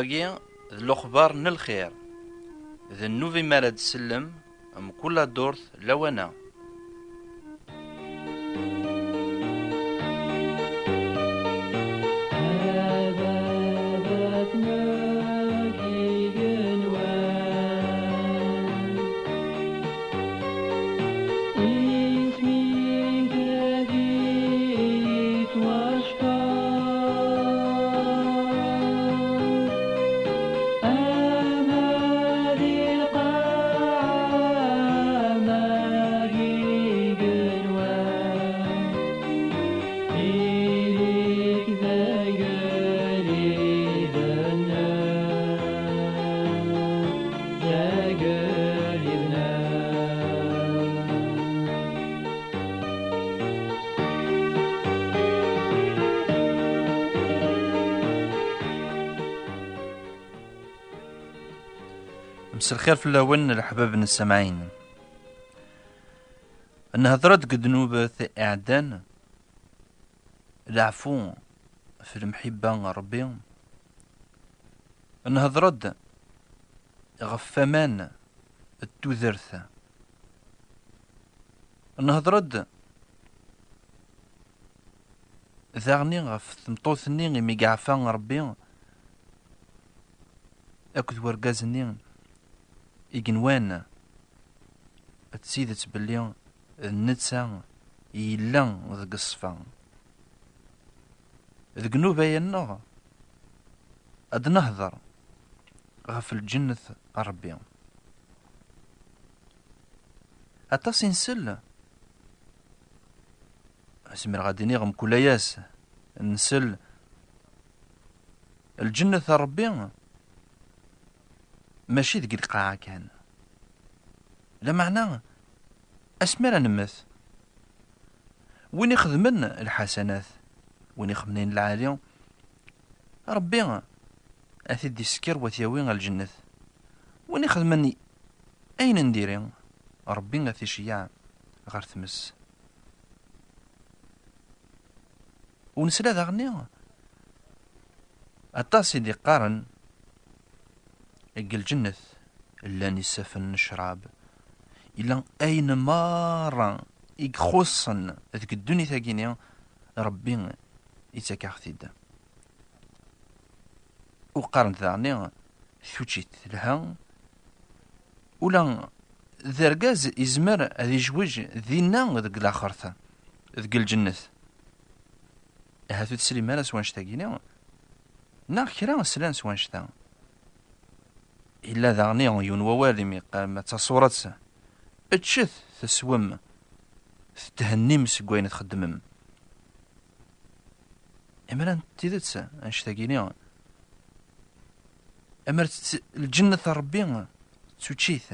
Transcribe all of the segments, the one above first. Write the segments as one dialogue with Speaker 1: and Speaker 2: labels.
Speaker 1: واقي الأخبار الخير ذا النوفي مالد سلم كل دورث لوانا. مساء الخير في اللون الأحباب السامعين. نهضرت قد نوبة إعدان العفو في المحبة ربي. نهضرت غفمان التوذرث. نهضرت ذاغني غف ثمطوثني ميقعفان ربي أكد ورقازني إجنوان تسيدت بلي النتسا يلا ذق الصفا ذق نوبة ينغ أد نهضر غف الجنة ربي أطاس نسل اسمر غادي نغم كل ياس نسل الجنة ربي ماشي ذق القاعة كان لا معنى أسمر نمث وين يخدمن الحسنات وين يخدمن العالي ربي أثيد يسكر وثيوين الجنة وين يخدمني أين نديري ربي أثي شياع غير تمس ونسلا ذا غني أطاسي دي قارن الجنة إلا نسافن نشراب إلا أين مرة يخصن ذيك الدنيا ثاقينيا ربي يتكاختيد وقارن ثاني ثوتشيت لها ولا ذرقاز يزمر هذي جوج ذينا ذيك الآخرث ذيك الجنة هاتو تسلي مالا سوانش ثاقينيا نا كرا سلان سوانش ثا إلا ذاني يون ووالي ميقام تصورت اتشث تسوم تهنيم سكوين تخدمم إما تيدتس انشتاقيني أما الجنة ربي تسوتشيث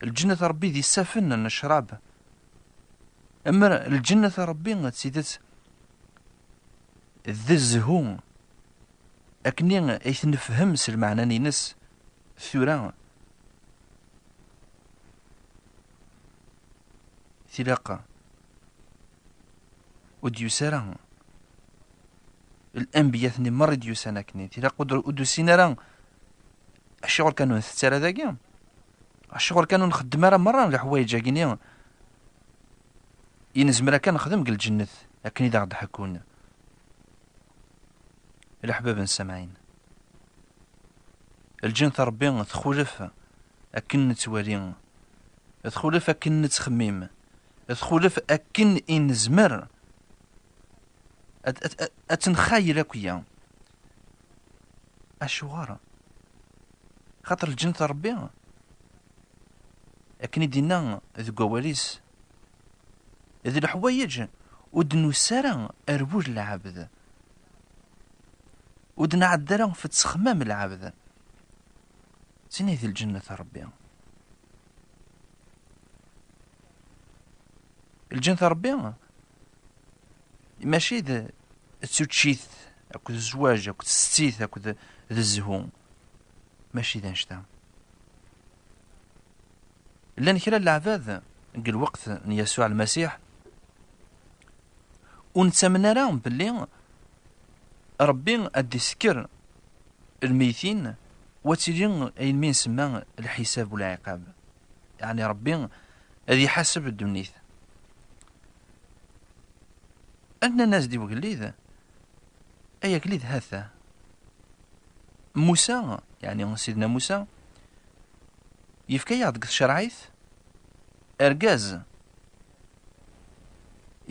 Speaker 1: الجنة ربي ذي سافن الشراب أما الجنة ربي تسيدت ذي الزهو أكني أيث نفهم المعنى نينس ثورا ثلاقة وديوسارا الأنبياء ثني مر ديوسانا كني ثلاقة ودوسينا راه الشغل كانوا نثتارا ذاكيا الشغل كانوا نخدم راه مرة الحوايج كينيا ينزمرا كان نخدم قل الجنة لكن إذا غد حكون الأحباب السامعين الجنة ربي تخولف أكن نتوالي تخولف أكن نتخميم تخولف أكن إنزمر أتنخايل أكويا أشوار خاطر الجنة ربي أكن دينا ذو قواليس ذي الحوايج ودنو سارا أربوج العبد ودنا عدرا في تسخمام العبد سيني ذي الجنة ربي الجنة ربي ماشي ذا تسوتشيث أكو الزواج أكو الستيث أكو ذا الزهوم ماشي ذا نشتا لأن كلا العباد قل وقت يسوع المسيح ونتمنى لهم باللي ربي أدي سكر الميتين وتيلين أي مين سما الحساب والعقاب، يعني ربي هذه حسب الدنيث. أن الناس دي وقليذ أي قليذ هذا موسى، يعني سيدنا موسى يفكي يعطيك الشرعيث أرجاز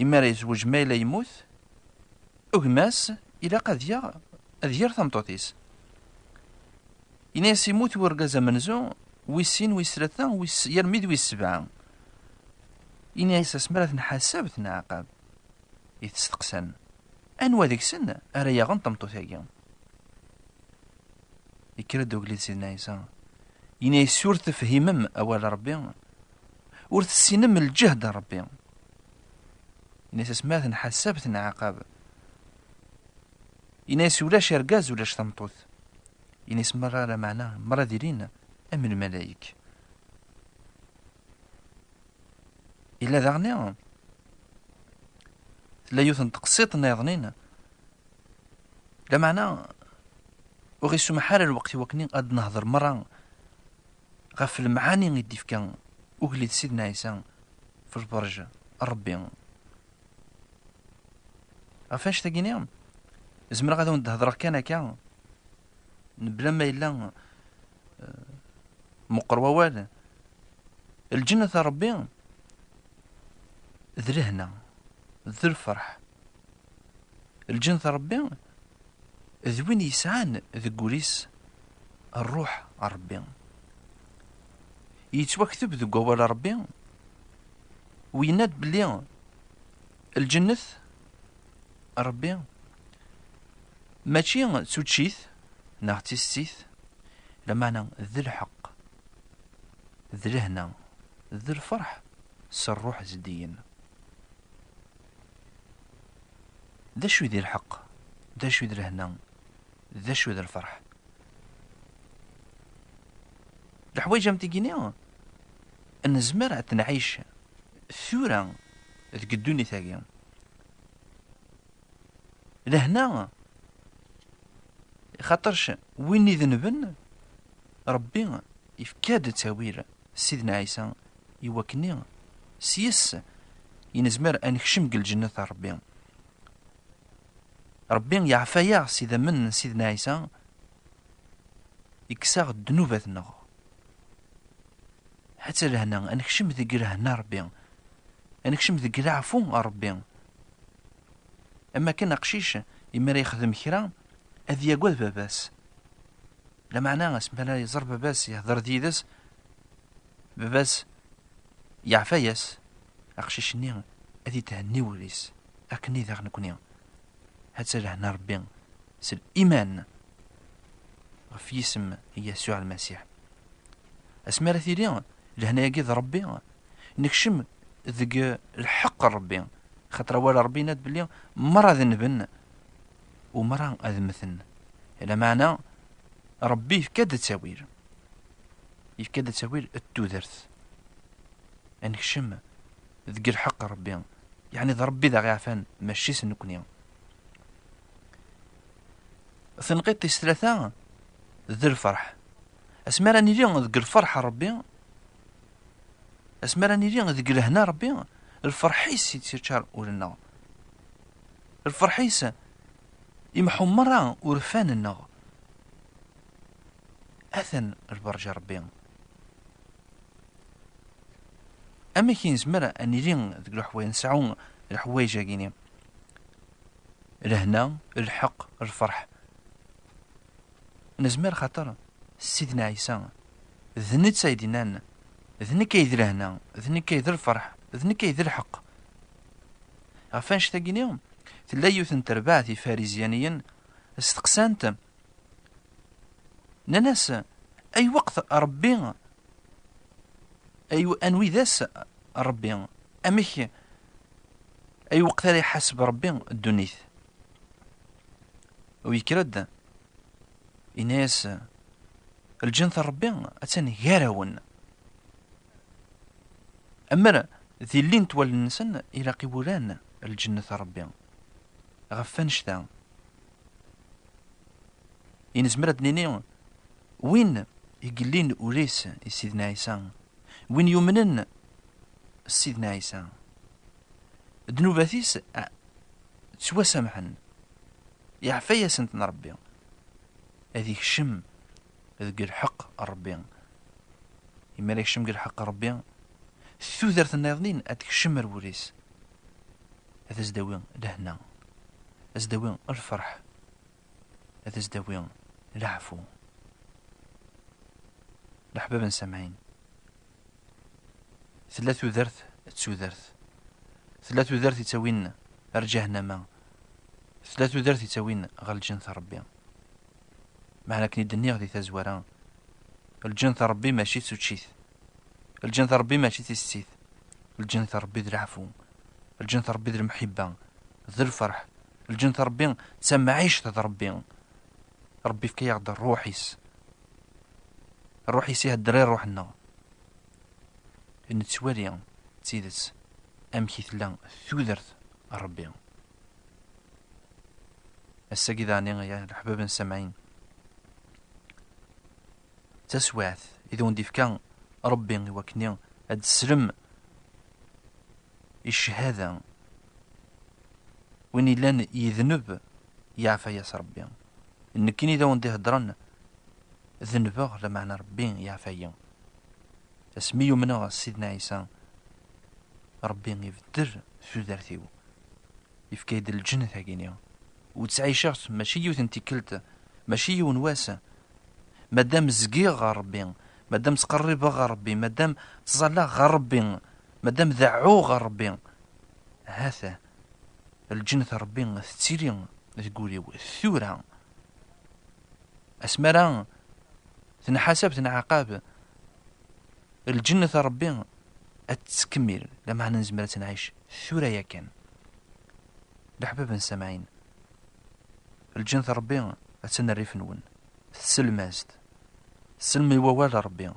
Speaker 1: إما يزوج ما لا يموت أغماس إلى قد أذير ثمطوطيس إناس يموت ورجاز منزو ويسين ويسرثا يرميد ويسبعة إناس اسمرث نحاسب نعقاب يتستقسن أنوا ذيك سن أرى يغن طمطوثاقيا يكرد دوغلي سيدنا عيسى إناس سور تفهمم أول ربي ور تسينم الجهد ربي إناس اسمرث نحاسب نعقاب إناس ولاش رجاز ولاش طمطوث إناس مرة معناه مرة ديرين أم الملايك إلا ذغني لا يوثن تقسيط ناظنين لا معنى وغيسو محال الوقت وكنين قد نهضر مرة غف المعاني غيدي فكان وقليد سيدنا عيسى في البرج الربي غفاش تاقيني زمرا غادي ندهضر كان هكا بلا ما إلا مقروى والو الجنة ربي ذرهنا ذو الفرح. الجنة ربي ذوين يسعان ذقوليس الروح ربي يتوكتب ذو قوال ربي ويناد بلي الجنة ربي ماشي سوتشيث ناغتيستيث لمعنى ذو الحق ذو الهنا ذو الفرح سروح زديين. ذا شو ذي الحق، ذا شو ذي الهنا، ذا شو ذي الفرح. الحوايج متيقيني أن زمرة نعيش ثورة تقدوني ثاقيا لهنا خاطرش وين ذنبن ربي يفكاد تاويل سيدنا عيسى يوكني سيس ينزمر أن يخشم الجنة ربي ربي يعفايا سيدا من سيدنا عيسى يكساغ الذنوباتنا حتى لهنا نكشم ذيك لهنا ربي نكشم ذيك العفو ربي. اما كان قشيش يما يخدم كرا اذ يقول باباس لا معناه اسمها لا يزر باباس يهضر ديدس باباس يعفاياس اقشيش ني اذي تهني وليس اكني ذاك نكوني حتى لهنا ربي سي الايمان في اسم يسوع المسيح اسمها ثيريا لهنا يقيد ربي نكشم ذق الحق ربي خاطر ولا ربي ناد بلي مرة ذنبن ومرة أذمثن إلى معنى ربي يفكاد تساوير يفكاد تساوير التودرث نكشم ذق الحق ربي يعني ذا ربي ذا غيعفان ماشي سنكوني ثنقيت ثلاثة ذي الفرح اسمع راني لي ذق الفرح ربي اسمع راني لي ذق الهنا ربي الفرحيس يتشار ولنا الفرحيس يمحو مرة ورفان النغ أثن البرج ربي أما كي نزمر أني لين ذك الحوايج نسعون الحوايج كيني الهنا الحق الفرح نزمر خاطر سيدنا عيسى ذنت سيدنا ذني كيذ الهنا ذني كيذ الفرح ذني كيذ الحق غفانش تاقينيهم تلايوث تربعتي فاريزيانيا استقسانت ناس أي وقت ربي أي أنوي ذاس ربي أميك أي وقت لا يحسب ربي الدنيث ويكرد إناس الجنث ربي أتاني غاراون أما ذي اللي نتوال النسان إلى قبولان الجنة ربي غفانش ذا ينزمر دنيني وين يقلين أوليس سيدنا عيسى، وين يؤمنن سيدنا عيسى ذنوباتيس تسواسمحن يعفيا سنتنا ربي هذيك الشم ذك الحق ربي إما ليك شم الحق ربي ثوثرت الناظرين هذيك الشم الوريس هذا زداوي لهنا زداوي الفرح هذا زداوي العفو. الأحباب سامعين ثلاث ذرث تسوذرث ثلاث ذرث يتساوين جهنم ثلاث ذرث يتساوين غير الجنة ربي. معنى كني دنيا غادي تزورا الجنة ربي ماشي تسوتشيث، الجنة ربي ماشي تستيث، الجنة ربي ذي العفو، الجنة ربي ذي المحبة ذي الفرح، الجنة ربي تسمى عيشة ربي. ربي فكي يقدر روحيس الروحيس يهدري روحنا إن تسوالي تسيدس أمكي ثلا ثوذرت ربي. الساقي يا الأحباب السامعين تسوعث إذا وندي فكان ربي وكني هاد السلم الشهادة وين لان يذنب يعفى ياس ربي. إنك إذا وندي هدران ذنبه لمعنى ربي يعفى اسميو منه سيدنا عيسى ربي يفدر ثوذرتيو يفكيد الجنة هاكينيا وتعيشات ماشي يوث كلت ماشي يون واسع مادام زقيغ غا ربي مادام تقرب غا ربي مادام تصلى غا ربي مادام ذعو غا ربي هذا الجنة ربي تسيري تقولي ثورة اسمرا تنحسب تنعقاب الجنة ربي أتكمل لما نزمر تنعيش ثورة يا كان. الأحباب سامعين الجنة ربي أتسنى الريف نون السلمازد السلم يوال ربي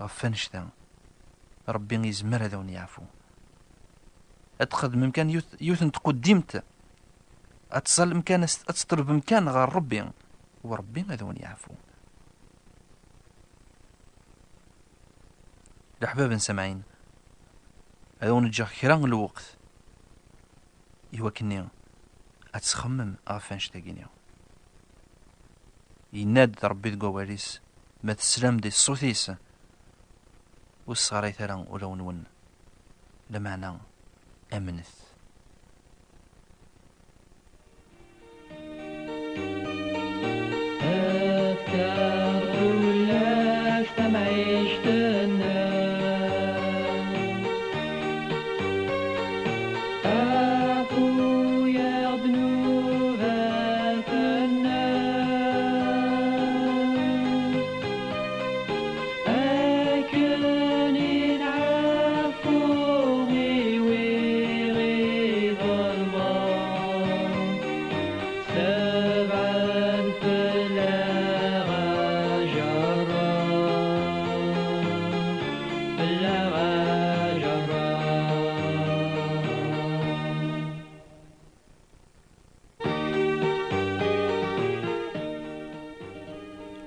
Speaker 1: غفنشتا ربي يزمر هذا ونيعفو أتخذ ممكن يوثن تقدمت أتصل مكان أتطلب مكان غير ربي وربي هذا ونيعفو. الأحباب سامعين هذا ونجا خيران الوقت يوكني أتخمم أغفانش تاقينيا يناد ربي تقواليس ما تسلم دي الصوتيس والصغاري ثران ولون لمعنى أمنث.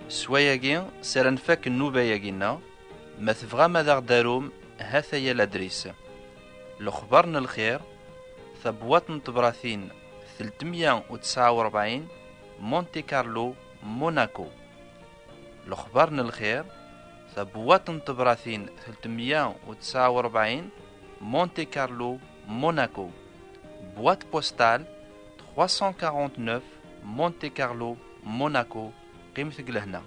Speaker 1: سواياكي سرنفاك النوبة ياكينا ما تبغى ماذا غداروم هاثا يا الادريس لخبرنا الخير ثبوات نطبراثين 349 مونتي كارلو موناكو. لخبرنا الخير ثبوات نطبراثين 349 مونتي كارلو موناكو. بوات بوستال 349 مونتي كارلو موناكو. قيمتك لهنا.